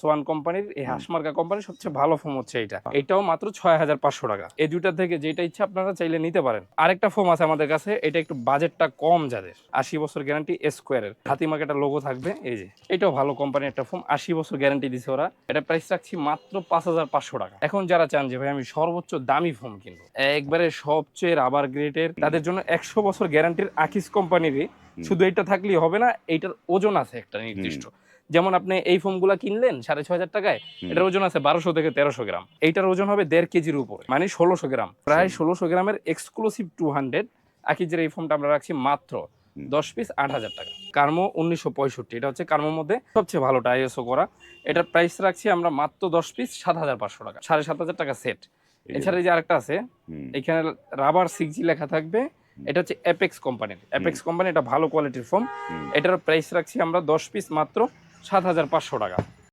Schwann কোম্পানির, এই হাসমার্কা কোম্পানির সবচেয়ে ভালো ফোম হচ্ছে এইটা। এটাও মাত্র 6500 টাকা। এই দুইটা থেকে যেটা ইচ্ছা আপনারা চাইলে নিতে পারেন। আরেকটা ফোম আছে আমাদের কাছে, এটা একটু বাজেটটা কম, যাদের 80 বছর গ্যারান্টি, স্কোয়ারের হাতিমাকে একটা লোগো থাকবে, এই যে এটাও ভালো কোম্পানির একটা ফোম, 80 বছর গ্যারান্টি দিছে ওরা। এটা প্রাইস রাখছি মাত্র 5500 টাকা। এখন যারা চান যে ভাই আমি সর্বোচ্চ দামি ফোম কিনবো, একবারে সবচেয়ে রাবার গ্রেডের, তাদের জন্য 100 বছর গ্যারান্টির আকিস কোম্পানিরই শুধু এটা থাকলেই হবে না, এইটার ওজন আছে একটা নির্দিষ্ট। যেমন আপনি এই ফোমগুলা কিনলেন 6500 টাকায়, এটার ওজন আছে 1200 থেকে 1300 গ্রাম। এইটার ওজন হবে 1.5 কেজির উপরে, মানে 1600 গ্রাম, প্রায় 1600 গ্রামের এক্সক্লুসিভ 200 আকিজের এই ফোমটা আমরা রাখছি মাত্র 10 পিস 8000 টাকা। কার্মো 1965, এটা হচ্ছে কার্মোর মধ্যে সবচেয়ে ভালোটা আইএসও করা। এটার প্রাইস রাখছি আমরা মাত্র 10 পিস 7500 টাকা, 7500 টাকা সেট। এছাড়া এই যে আরেকটা আছে, এখানে রাবার 6G লেখা থাকবে, এটা হচ্ছে অ্যাপেক্স কোম্পানির। অ্যাপেক্স কোম্পানি, এটা ভালো কোয়ালিটির ফোম। এটার প্রাইস রাখছি আমরা 10 পিস মাত্র 7500 টাকা।